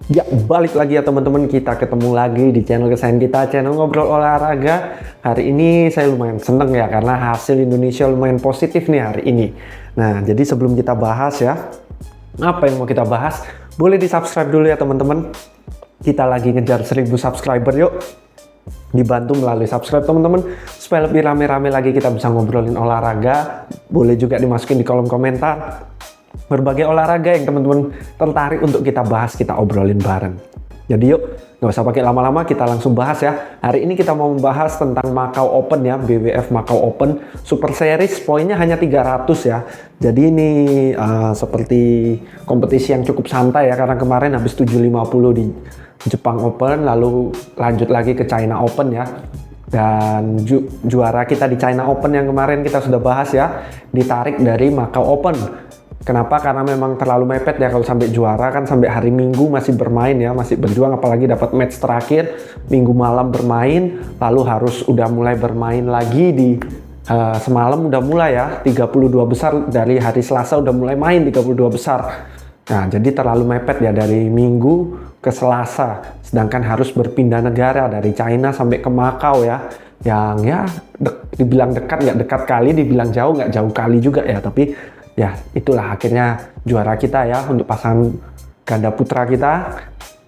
Ya, balik lagi ya teman-teman, kita ketemu lagi di channel kesayangan kita, channel ngobrol olahraga. Hari ini saya lumayan seneng ya, karena hasil Indonesia lumayan positif nih hari ini. Nah, jadi sebelum kita bahas ya, apa yang mau kita bahas, boleh di subscribe dulu ya teman-teman. Kita lagi ngejar 1000 subscriber, yuk. Dibantu melalui subscribe teman-teman, supaya lebih rame-rame lagi kita bisa ngobrolin olahraga. Boleh juga dimasukin di kolom komentar berbagai olahraga yang teman-teman tertarik untuk kita bahas, kita obrolin bareng. Jadi yuk, nggak usah pakai lama-lama, kita langsung bahas ya. Hari ini kita mau membahas tentang Macau Open ya, BWF Macau Open Super Series. Poinnya hanya 300 ya. Jadi ini seperti kompetisi yang cukup santai ya, karena kemarin habis 750 di Jepang Open, lalu lanjut lagi ke China Open ya. Dan juara kita di China Open yang kemarin kita sudah bahas ya, ditarik dari Macau Open. Kenapa? Karena memang terlalu mepet ya, kalau sampai juara kan sampai hari Minggu masih bermain ya, masih berjuang, apalagi dapat match terakhir Minggu malam bermain, lalu harus udah mulai bermain lagi di semalam udah mulai ya, 32 besar dari hari Selasa udah mulai main 32 besar. Nah, jadi terlalu mepet ya dari Minggu ke Selasa, sedangkan harus berpindah negara dari China sampai ke Macau ya, yang ya dibilang dekat nggak dekat kali, dibilang jauh nggak jauh kali juga ya, tapi ya itulah akhirnya juara kita ya untuk pasangan ganda putra kita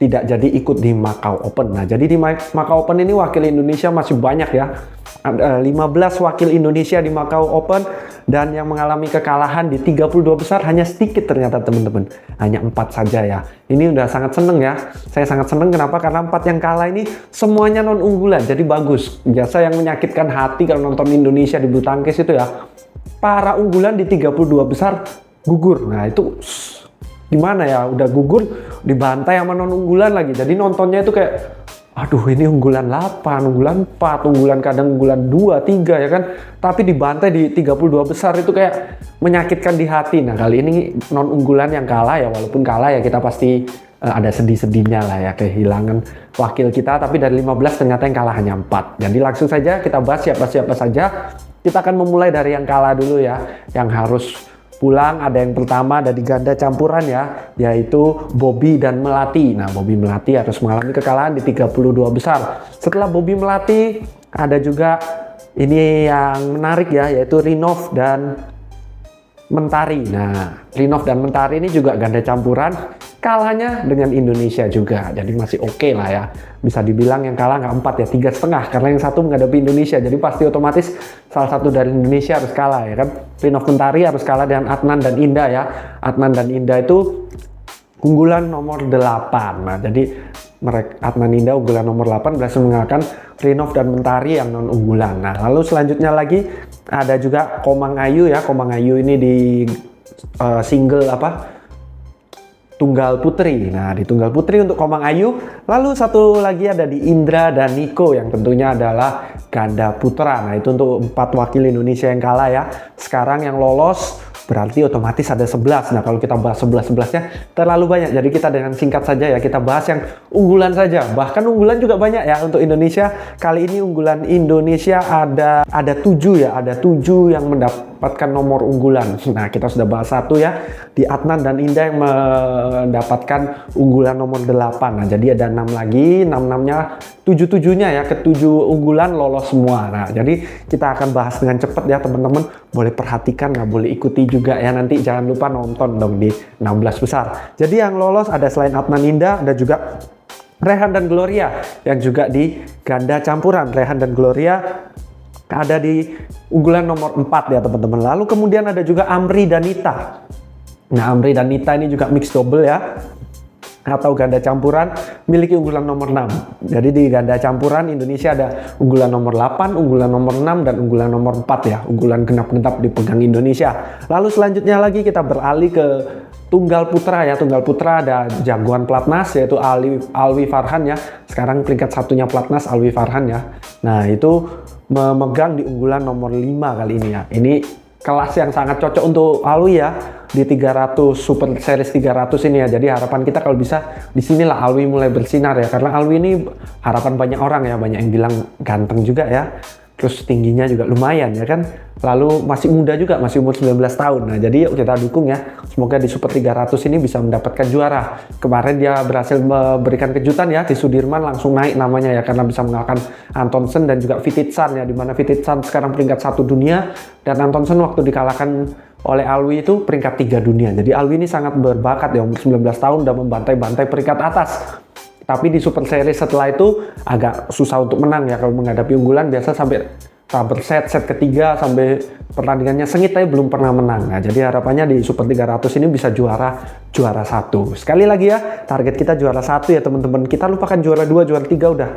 tidak jadi ikut di Macau Open. Nah, jadi di Macau Open ini wakil Indonesia masih banyak ya. Ada 15 wakil Indonesia di Macau Open, dan yang mengalami kekalahan di 32 besar hanya sedikit ternyata teman-teman. Hanya 4 saja ya. Ini udah sangat seneng ya. Saya sangat seneng, kenapa? Karena 4 yang kalah ini semuanya non unggulan. Jadi bagus. Biasa yang menyakitkan hati kalau nonton Indonesia di bulu tangkis itu ya, para unggulan di 32 besar gugur. Nah, itu gimana ya, udah gugur dibantai sama non unggulan lagi. Jadi nontonnya itu kayak, aduh ini unggulan 8, unggulan 4, unggulan kadang unggulan 2, 3 ya kan. Tapi dibantai di 32 besar itu kayak menyakitkan di hati. Nah, kali ini non unggulan yang kalah ya, walaupun kalah ya kita pasti ada sedih-sedihnya lah ya, kehilangan wakil kita. Tapi dari 15 ternyata yang kalah hanya 4. Jadi langsung saja kita bahas siapa-siapa saja. Kita akan memulai dari yang kalah dulu ya, yang harus pulang. Ada yang pertama dari ganda campuran ya, yaitu Bobby dan Melati. Nah, Bobby Melati harus mengalami kekalahan di 32 besar. Setelah Bobby Melati, ada juga ini yang menarik ya, yaitu Rinov dan Mentari. Nah, Rinov dan Mentari ini juga ganda campuran, kalahnya dengan Indonesia juga. Jadi masih oke lah ya. Bisa dibilang yang kalah nggak 4 ya, 3,5, karena yang satu menghadapi Indonesia. Jadi pasti otomatis salah satu dari Indonesia harus kalah ya kan. Rinov Mentari harus kalah dengan Adnan dan Indah ya. Adnan dan Indah itu unggulan nomor 8. Nah, jadi Adnan Indah unggulan nomor 8 berhasil mengalahkan Rinov dan Mentari yang non unggulan. Nah, lalu selanjutnya lagi ada juga Komang Ayu ya. Komang Ayu ini di single tunggal putri. Nah, di tunggal putri untuk Komang Ayu. Lalu satu lagi ada di Indra dan Niko, yang tentunya adalah ganda putra. Nah, itu untuk 4 wakil Indonesia yang kalah ya. Sekarang yang lolos berarti otomatis ada 11. Nah, kalau kita bahas 11-11-nya terlalu banyak. Jadi kita dengan singkat saja ya, kita bahas yang unggulan saja. Bahkan unggulan juga banyak ya untuk Indonesia. Kali ini unggulan Indonesia ada 7 ya, ada 7 yang mendapatkan nomor unggulan. Nah, kita sudah bahas 1 ya, di Adnan dan Indah yang mendapatkan unggulan nomor 8. Nah, jadi ada 6 lagi, 6-6-nya 7-7-nya ya, ke-7 unggulan lolos semua. Nah, jadi kita akan bahas dengan cepat ya teman-teman. Boleh perhatikan, nggak boleh ikuti juga ya, nanti jangan lupa nonton dong di 16 besar. Jadi yang lolos ada selain Adnan Indah, ada juga Rehan dan Gloria yang juga di ganda campuran. Rehan dan Gloria ada di unggulan nomor 4 ya teman-teman. Lalu kemudian ada juga Amri dan Nita. Nah, Amri dan Nita ini juga mix double ya, atau ganda campuran, miliki unggulan nomor 6. Jadi di ganda campuran Indonesia ada unggulan nomor 8, unggulan nomor 6, dan unggulan nomor 4 ya. Unggulan genap-genap dipegang Indonesia. Lalu selanjutnya lagi kita beralih ke tunggal putra ya. Tunggal putra ada jagoan Platnas, yaitu Alwi Farhan ya. Sekarang peringkat satunya Platnas Alwi Farhan ya. Nah, itu memegang di unggulan nomor 5 kali ini ya. Ini kelas yang sangat cocok untuk Alwi ya, di 300 Super Series 300 ini ya. Jadi harapan kita kalau bisa di sinilah Alwi mulai bersinar ya, karena Alwi ini harapan banyak orang ya, banyak yang bilang ganteng juga ya. terus tingginya juga lumayan ya kan. Lalu masih muda juga, masih umur 19 tahun. Nah, jadi yuk kita dukung ya. Semoga di Super 300 ini bisa mendapatkan juara. Kemarin dia berhasil memberikan kejutan ya, di Sudirman langsung naik namanya ya, karena bisa mengalahkan Antonsen dan juga Vititsan ya, dimana Vititsan sekarang peringkat 1 dunia, dan Antonsen waktu dikalahkan oleh Alwi itu peringkat 3 dunia. Jadi Alwi ini sangat berbakat ya, umur 19 tahun udah membantai-bantai peringkat atas. Tapi di Super Series setelah itu agak susah untuk menang ya, kalau menghadapi unggulan biasa sampai rubber set ketiga sampai pertandingannya sengit tapi belum pernah menang. Nah, jadi harapannya di Super 300 ini bisa juara 1. Sekali lagi ya, target kita juara 1 ya teman-teman. Kita lupakan juara 2, juara 3 udah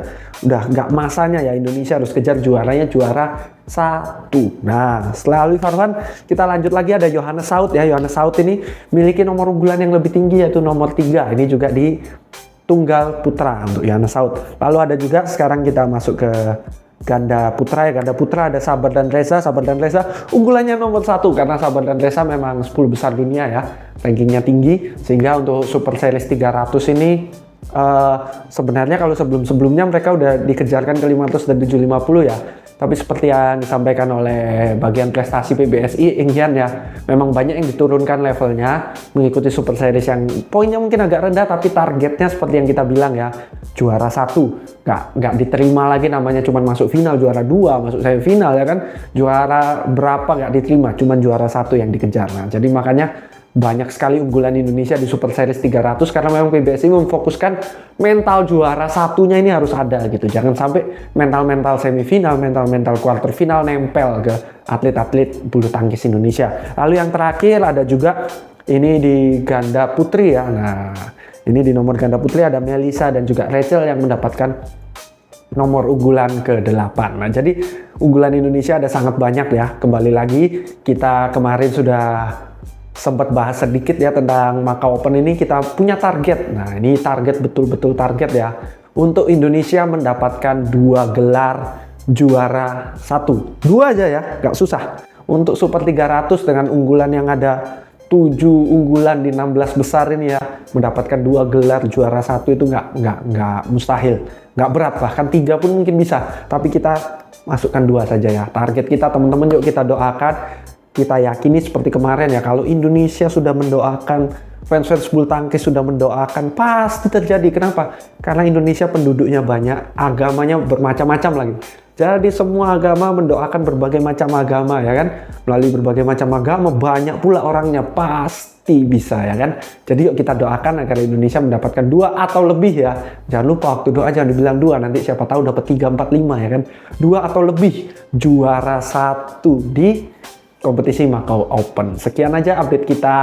nggak masanya ya. Indonesia harus kejar juaranya juara 1. Nah, setelah Alwi Farhan kita lanjut lagi, ada Yohannes Saud ya. Yohannes Saud ini memiliki nomor unggulan yang lebih tinggi yaitu nomor 3. Ini juga di tunggal putra untuk Yohannes Saud. Lalu ada juga sekarang kita masuk ke ganda putra ya. Ganda putra ada Sabar dan Reza. Sabar dan Reza unggulannya nomor 1 karena Sabar dan Reza memang 10 besar dunia ya, rankingnya tinggi, sehingga untuk Super Series 300 ini sebenarnya kalau sebelum-sebelumnya mereka udah dikejarkan ke 500 dan 750 ya. Tapi seperti yang disampaikan oleh bagian prestasi PBSI, Ingyan ya, memang banyak yang diturunkan levelnya mengikuti Super Series yang poinnya mungkin agak rendah, tapi targetnya seperti yang kita bilang ya, juara 1. Nggak diterima lagi namanya cuma masuk final, juara 2, masuk semifinal ya kan, juara berapa nggak diterima, cuma juara 1 yang dikejar. Nah, jadi makanya banyak sekali unggulan Indonesia di Super Series 300 karena memang PBSI memfokuskan mental juara 1-nya ini harus ada gitu. Jangan sampai mental semifinal, mental quarter final nempel ke atlet-atlet bulu tangkis Indonesia. Lalu yang terakhir ada juga ini di ganda putri ya. Nah, ini di nomor ganda putri ada Melisa dan juga Rachel yang mendapatkan nomor unggulan ke-8. Nah, jadi unggulan Indonesia ada sangat banyak ya. Kembali lagi, kita kemarin sudah sempat bahas sedikit ya tentang Macau Open ini. Kita punya target. Nah, ini target, betul-betul target ya, untuk Indonesia mendapatkan 2 gelar juara 1. 2 aja ya, nggak susah. Untuk Super 300 dengan unggulan yang ada 7 unggulan di 16 besar ini ya, mendapatkan 2 gelar juara 1 itu nggak mustahil, nggak berat, bahkan 3 pun mungkin bisa. Tapi kita masukkan 2 saja ya. Target kita teman-teman, yuk kita doakan. Kita yakini seperti kemarin ya, kalau Indonesia sudah mendoakan, fans bulu tangkis sudah mendoakan, pasti terjadi. Kenapa? Karena Indonesia penduduknya banyak, agamanya bermacam-macam lagi. Jadi semua agama mendoakan berbagai macam agama ya kan. Melalui berbagai macam agama banyak pula orangnya, pasti bisa ya kan. Jadi yuk kita doakan agar Indonesia mendapatkan 2 atau lebih ya. Jangan lupa waktu doa jangan dibilang 2, nanti siapa tahu dapat 3, 4, 5 ya kan. 2 atau lebih juara 1 di kompetisi Macau Open. Sekian aja update kita,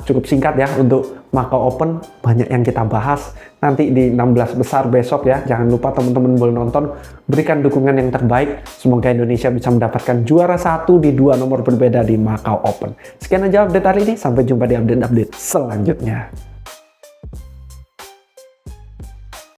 cukup singkat ya untuk Macau Open. Banyak yang kita bahas nanti di 16 besar besok ya. Jangan lupa teman-teman boleh nonton, berikan dukungan yang terbaik. Semoga Indonesia bisa mendapatkan juara 1 di 2 nomor berbeda di Macau Open. Sekian aja update hari ini, sampai jumpa di update-update selanjutnya.